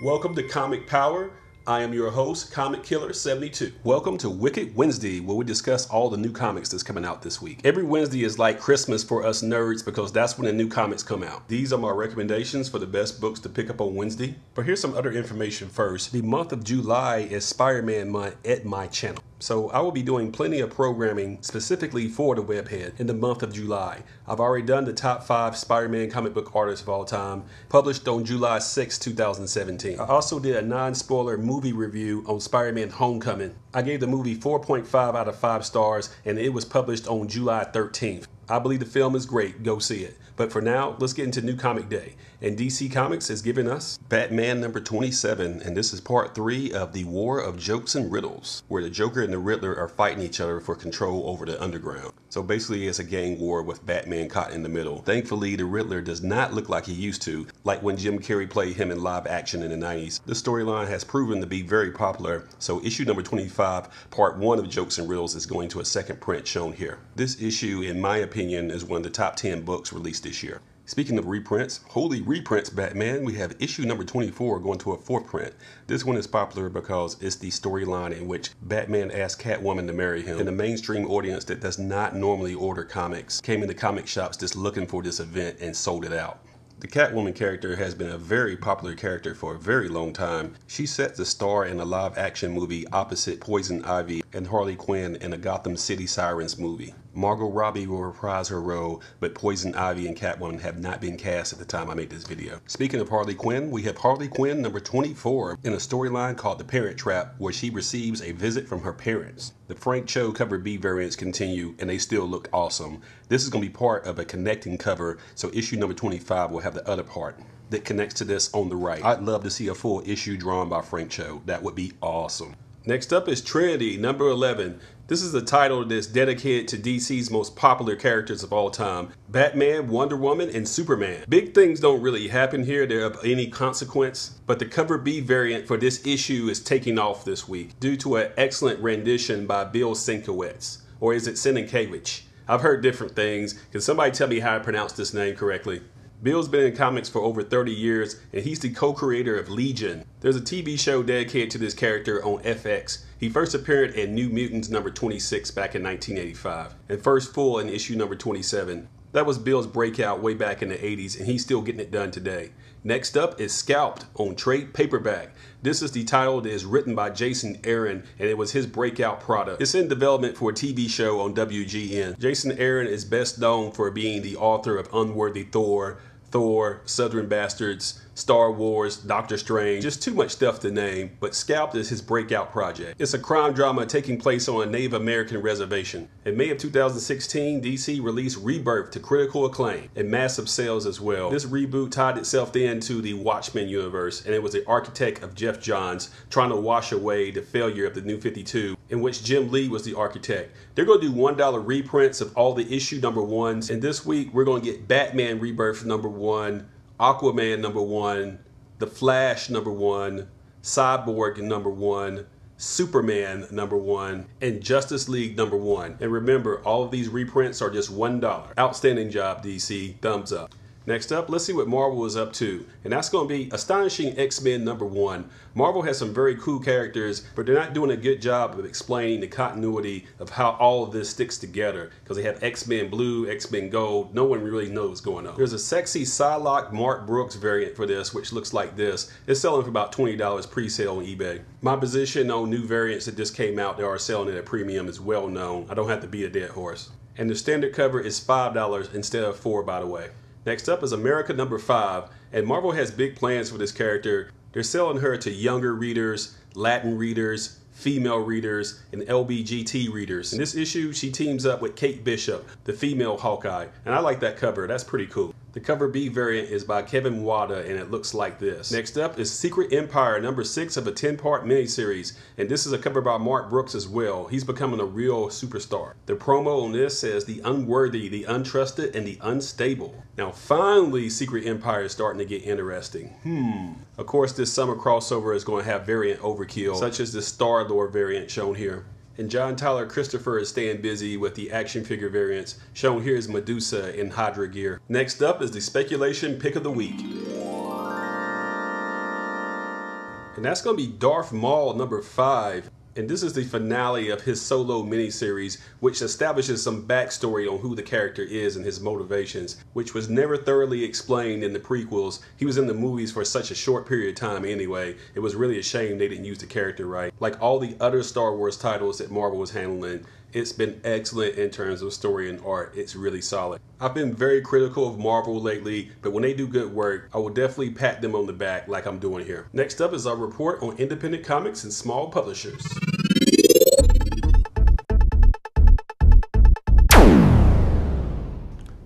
Welcome to Comic Power. I am your host, Comic Killer 72. Welcome to Wicked Wednesday, where we discuss all the new comics that's coming out this week. Every Wednesday is like Christmas for us nerds because that's when the new comics come out. These are my recommendations for the best books to pick up on Wednesday. But here's some other information first. The month of July is Spider-Man month at my channel. So I will be doing plenty of programming specifically for the webhead in the month of July. I've already done the top 5 Spider-Man comic book artists of all time, published on July 6, 2017. I also did a non-spoiler movie review on Spider-Man Homecoming. I gave the movie 4.5 out of 5 stars and it was published on July 13th. I believe the film is great, go see it. But for now, let's get into New Comic Day. And DC Comics has given us Batman number 27, and this is part 3 of the War of Jokes and Riddles, where the Joker and the Riddler are fighting each other for control over the underground. So basically it's a gang war with Batman caught in the middle. Thankfully, the Riddler does not look like he used to, like when Jim Carrey played him in live action in the 90s. This storyline has proven to be very popular, so issue number 25, part 1 of Jokes and Riddles is going to a second print shown here. This issue, in my opinion, is one of the top 10 books released this year. Speaking of reprints, holy reprints Batman, we have issue number 24 going to a 4th print. This one is popular because it's the storyline in which Batman asked Catwoman to marry him, and the mainstream audience that does not normally order comics came into comic shops just looking for this event and sold it out. The Catwoman character has been a very popular character for a very long time. She set the star in a live-action movie opposite Poison Ivy and Harley Quinn in a Gotham City Sirens movie. Margot Robbie will reprise her role, but Poison Ivy and Catwoman have not been cast at the time I made this video. Speaking of Harley Quinn, we have Harley Quinn number 24 in a storyline called The Parent Trap, where she receives a visit from her parents. The Frank Cho cover B variants continue, and they still look awesome. This is going to be part of a connecting cover, so issue number 25 will have the other part that connects to this on the right. I'd love to see a full issue drawn by Frank Cho. That would be awesome. Next up is Trinity, number 11. This is a title that's dedicated to DC's most popular characters of all time. Batman, Wonder Woman, and Superman. Big things don't really happen here. They're of any consequence. But the cover B variant for this issue is taking off this week due to an excellent rendition by Bill Sienkiewicz. Or is it Sienkiewicz? I've heard different things. Can somebody tell me how to pronounce this name correctly? Bill's been in comics for over 30 years, and he's the co-creator of Legion. There's a TV show dedicated to this character on FX. He first appeared in New Mutants number 26 back in 1985, and first full in issue number 27. That was Bill's breakout way back in the 80s, and he's still getting it done today. Next up is Scalped on trade paperback. This is the title that is written by Jason Aaron, and it was his breakout product. It's in development for a TV show on WGN. Jason Aaron is best known for being the author of Unworthy Thor, Southern Bastards, Star Wars, Doctor Strange, just too much stuff to name, but Scalped is his breakout project. It's a crime drama taking place on a Native American reservation. In May of 2016, DC released Rebirth to critical acclaim and massive sales as well. This reboot tied itself into the Watchmen universe, and it was the architect of Jeff Johns trying to wash away the failure of the New 52, in which Jim Lee was the architect. They're going to do $1 reprints of all the issue number 1s, and this week we're going to get Batman Rebirth number 1, Aquaman number 1, The Flash number 1, Cyborg number 1, Superman number 1, and Justice League number 1. And remember, all of these reprints are just $1. Outstanding job, DC. Thumbs up. Next up, let's see what Marvel is up to, and that's going to be Astonishing X-Men number 1. Marvel has some very cool characters, but they're not doing a good job of explaining the continuity of how all of this sticks together, because they have X-Men Blue, X-Men Gold. No one really knows what's going on. There's a sexy Psylocke Mark Brooks variant for this, which looks like this. It's selling for about $20 pre-sale on eBay. My position on new variants that just came out that are selling at a premium is well known. I don't have to be a dead horse. And the standard cover is $5 instead of $4, by the way. Next up is America number 5, and Marvel has big plans for this character. They're selling her to younger readers, Latin readers, female readers, and LBGT readers. In this issue, she teams up with Kate Bishop, the female Hawkeye, and I like that cover. That's pretty cool. The cover B variant is by Kevin Wada, and it looks like this. Next up is Secret Empire, number 6 of a 10-part miniseries, and this is a cover by Mark Brooks as well. He's becoming a real superstar. The promo on this says the unworthy, the untrusted, and the unstable. Now finally, Secret Empire is starting to get interesting. Of course, this summer crossover is going to have variant overkill, such as the Star-Lord variant shown here. And John Tyler Christopher is staying busy with the action figure variants. Shown here is Medusa in Hydra gear. Next up is the speculation pick of the week. and that's going to be Darth Maul number 5. And this is the finale of his solo miniseries, which establishes some backstory on who the character is and his motivations, which was never thoroughly explained in the prequels. He was in the movies for such a short period of time anyway. It was really a shame they didn't use the character right. Like all the other Star Wars titles that Marvel was handling, it's been excellent in terms of story and art. It's really solid. I've been very critical of Marvel lately, but when they do good work, I will definitely pat them on the back like I'm doing here. Next up is our report on independent comics and small publishers.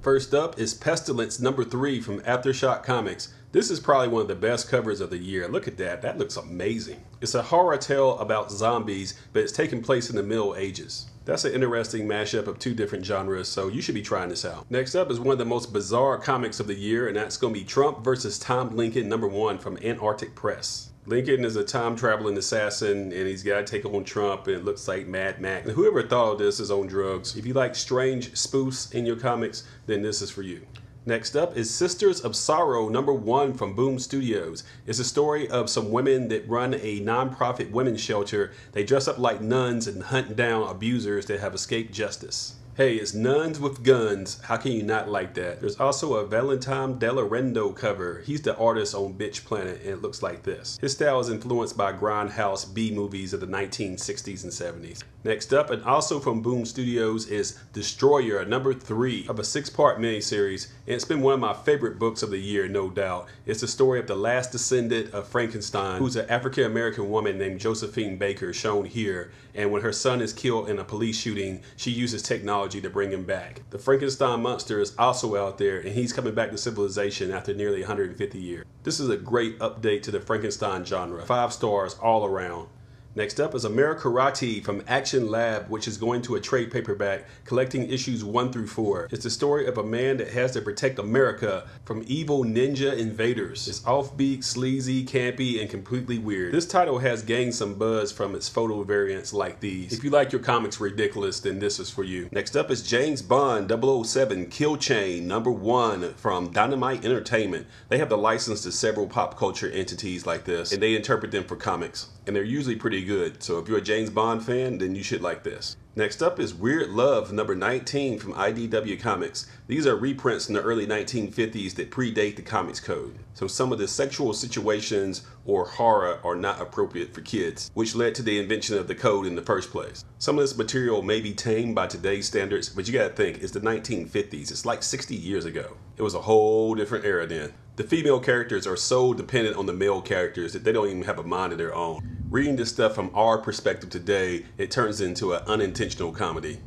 First up is Pestilence number 3 from Aftershock Comics. This is probably one of the best covers of the year. Look at that, that looks amazing. It's a horror tale about zombies, but it's taking place in the Middle Ages. That's an interesting mashup of 2 different genres, so you should be trying this out. Next up is one of the most bizarre comics of the year, and that's going to be Trump vs. Tom Lincoln number 1 from Antarctic Press. Lincoln is a time-traveling assassin, and he's got to take on Trump, and it looks like Mad Max. And whoever thought of this is on drugs. If you like strange spoofs in your comics, then this is for you. Next up is Sisters of Sorrwo number 1 from Boom Studios. It's a story of some women that run a non-profit women's shelter. They dress up like nuns and hunt down abusers that have escaped justice. Hey, it's nuns with guns. How can you not like that? There's also a Valentine Delarendo cover. He's the artist on Bitch Planet, and it looks like this. His style is influenced by grindhouse B movies of the 1960s and 70s. Next up, and also from Boom Studios, is Destroyer number 3 of a 6-part miniseries, and it's been one of my favorite books of the year, no doubt. It's the story of the last descendant of Frankenstein, who's an African-American woman named Josephine Baker, shown here, and when her son is killed in a police shooting, she uses technology to bring him back. The Frankenstein monster is also out there, and he's coming back to civilization after nearly 150 years. This is a great update to the Frankenstein genre. 5 stars all around. Next up is Americarati from Action Lab, which is going to a trade paperback collecting issues 1 through 4. It's the story of a man that has to protect America from evil ninja invaders. It's offbeat, sleazy, campy, and completely weird. This title has gained some buzz from its photo variants like these. If you like your comics ridiculous, then this is for you. Next up is James Bond 007 Kill Chain number 1 from Dynamite Entertainment. They have the license to several pop culture entities like this, and they interpret them for comics. And they're usually pretty good, so if you're a James Bond fan, then you should like this. Next up is Weird Love number 19 from IDW Comics. These are reprints in the early 1950s that predate the comics code. So some of the sexual situations or horror are not appropriate for kids, which led to the invention of the code in the first place. Some of this material may be tamed by today's standards, but you gotta think, it's the 1950s. It's like 60 years ago. It was a whole different era then. The female characters are so dependent on the male characters that they don't even have a mind of their own. Reading this stuff from our perspective today, it turns into an unintentional comedy.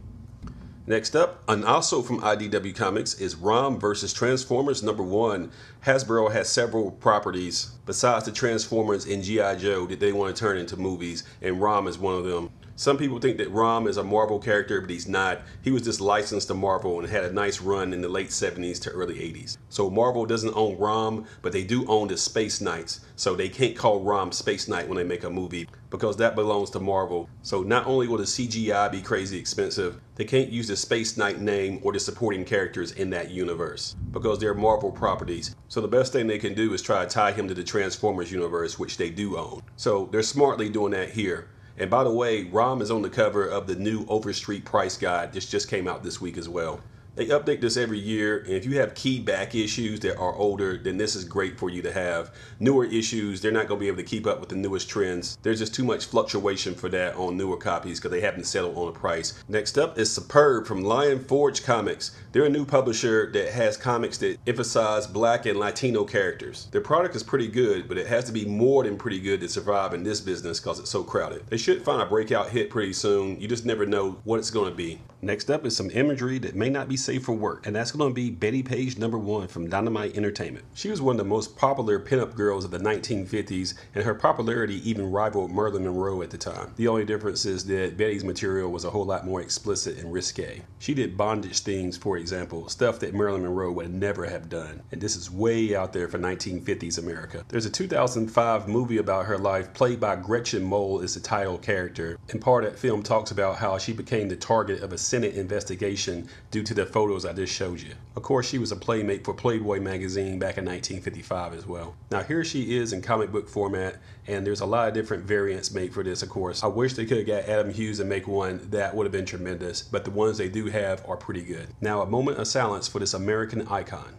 Next up, and also from IDW Comics, is Rom vs. Transformers number 1. Hasbro has several properties besides the Transformers and G.I. Joe that they want to turn into movies, and Rom is one of them. Some people think that Rom is a Marvel character, but he's not. He was just licensed to Marvel and had a nice run in the late 70s to early 80s. So Marvel doesn't own Rom, but they do own the Space Knights. So they can't call Rom Space Knight when they make a movie, because that belongs to Marvel. So not only will the CGI be crazy expensive, they can't use the Space Knight name or the supporting characters in that universe, because they're Marvel properties. So the best thing they can do is try to tie him to the Transformers universe, which they do own. So they're smartly doing that here. And by the way, Rom is on the cover of the new Overstreet price guide. This just came out this week as well. They update this every year, and if you have key back issues that are older, then this is great for you to have. Newer issues, they're not going to be able to keep up with the newest trends. There's just too much fluctuation for that on newer copies because they haven't settled on a price. Next up is Superb from Lion Forge Comics. They're a new publisher that has comics that emphasize Black and Latino characters. Their product is pretty good, but it has to be more than pretty good to survive in this business because it's so crowded. They should find a breakout hit pretty soon. You just never know what it's going to be. Next up is some imagery that may not be safe for work, and that's going to be Bettie Page number 1 from Dynamite Entertainment. She was one of the most popular pinup girls of the 1950s, and her popularity even rivaled Marilyn Monroe at the time. The only difference is that Betty's material was a whole lot more explicit and risque. She did bondage things, for example, stuff that Marilyn Monroe would never have done, and this is way out there for 1950s America. There's a 2005 movie about her life played by Gretchen Mol as the title character, and part of that film talks about how she became the target of a Senate investigation due to the photos I just showed you. Of course, she was a playmate for Playboy magazine back in 1955 as well. Now here she is in comic book format, and there's a lot of different variants made for this, of course. I wish they could have got Adam Hughes and make one. That would have been tremendous, but the ones they do have are pretty good. Now a moment of silence for this American icon.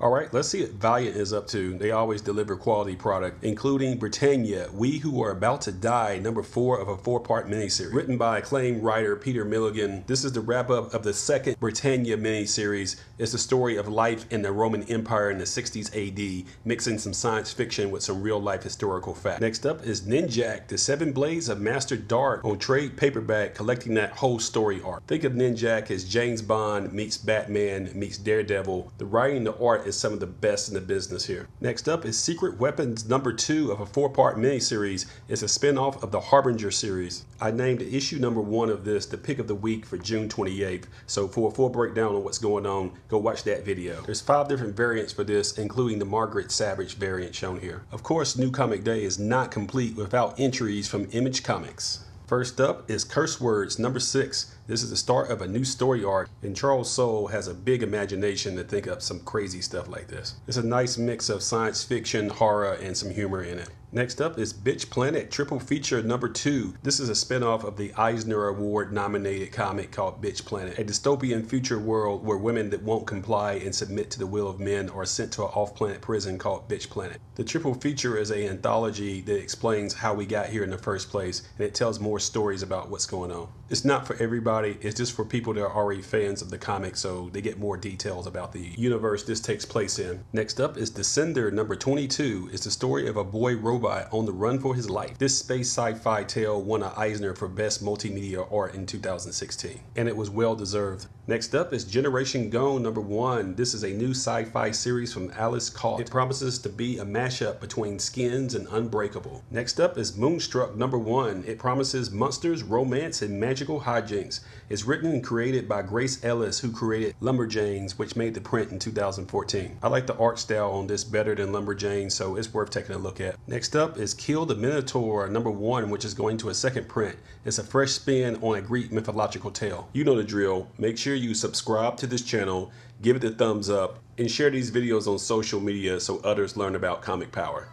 All right, let's see what Valiant is up to. They always deliver quality product, including Britannia, We Who Are About to Die, number 4 of a 4-part miniseries. Written by acclaimed writer Peter Milligan, this is the wrap-up of the second Britannia miniseries. It's the story of life in the Roman Empire in the 60s AD, mixing some science fiction with some real-life historical fact. Next up is Ninjak, the 7 Blades of Master Dark on trade paperback, collecting that whole story arc. Think of Ninjak as James Bond meets Batman meets Daredevil. The writing and the art is some of the best in the business here. Next up is Secret Weapons number 2 of a 4-part miniseries. It's a spin-off of the Harbinger series. I named issue number 1 of this the pick of the week for June 28th. So for a full breakdown on what's going on, go watch that video. There's 5 different variants for this, including the Margaret Savage variant shown here. Of course, New Comic Day is not complete without entries from Image Comics. First up is Curse Words number 6. This is the start of a new story arc, and Charles Soule has a big imagination to think up some crazy stuff like this. It's a nice mix of science fiction, horror, and some humor in it. Next up is Bitch Planet Triple Feature number 2. This is a spin-off of the Eisner Award nominated comic called Bitch Planet, a dystopian future world where women that won't comply and submit to the will of men are sent to an off-planet prison called Bitch Planet. The triple feature is an anthology that explains how we got here in the first place, and it tells more stories about what's going on. It's not for everybody, it's just for people that are already fans of the comic, so they get more details about the universe this takes place in. Next up is Descender number 22. It's the story of a boy robot on the run for his life. This space sci-fi tale won an Eisner for Best Multimedia Art in 2016, and it was well deserved. Next up is Generation Gone number 1. This is a new sci-fi series from Alice Caught. It promises to be a mashup between Skins and Unbreakable. Next up is Moonstruck number 1. It promises monsters, romance, and magical hijinks. It's written and created by Grace Ellis, who created Lumberjanes, which made the print in 2014. I like the art style on this better than Lumberjanes, so it's worth taking a look at. Next up is Kill the Minotaur number 1, which is going to a second print. It's a fresh spin on a Greek mythological tale. You know the drill. Make sure you subscribe to this channel, give it a thumbs up, and share these videos on social media so others learn about comic power.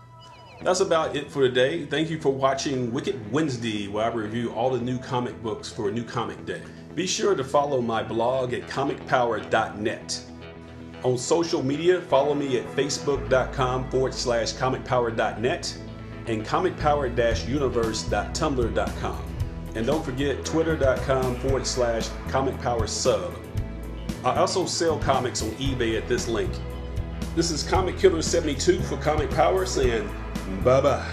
That's about it for today. Thank you for watching Wicked Wednesday, where I review all the new comic books for a new comic day. Be sure to follow my blog at comicpower.net. On social media, follow me at facebook.com/comicpower.net and comicpower-universe.tumblr.com. And don't forget twitter.com/comicpowersub. I also sell comics on eBay at this link. This is Comic Killer 72 for Comic Power saying bye-bye.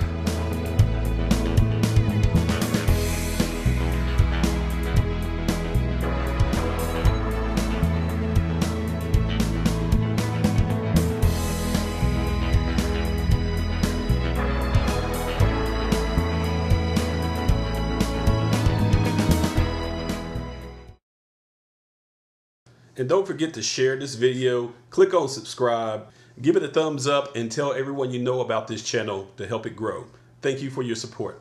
And don't forget to share this video, click on subscribe, give it a thumbs up, and tell everyone you know about this channel to help it grow. Thank you for your support.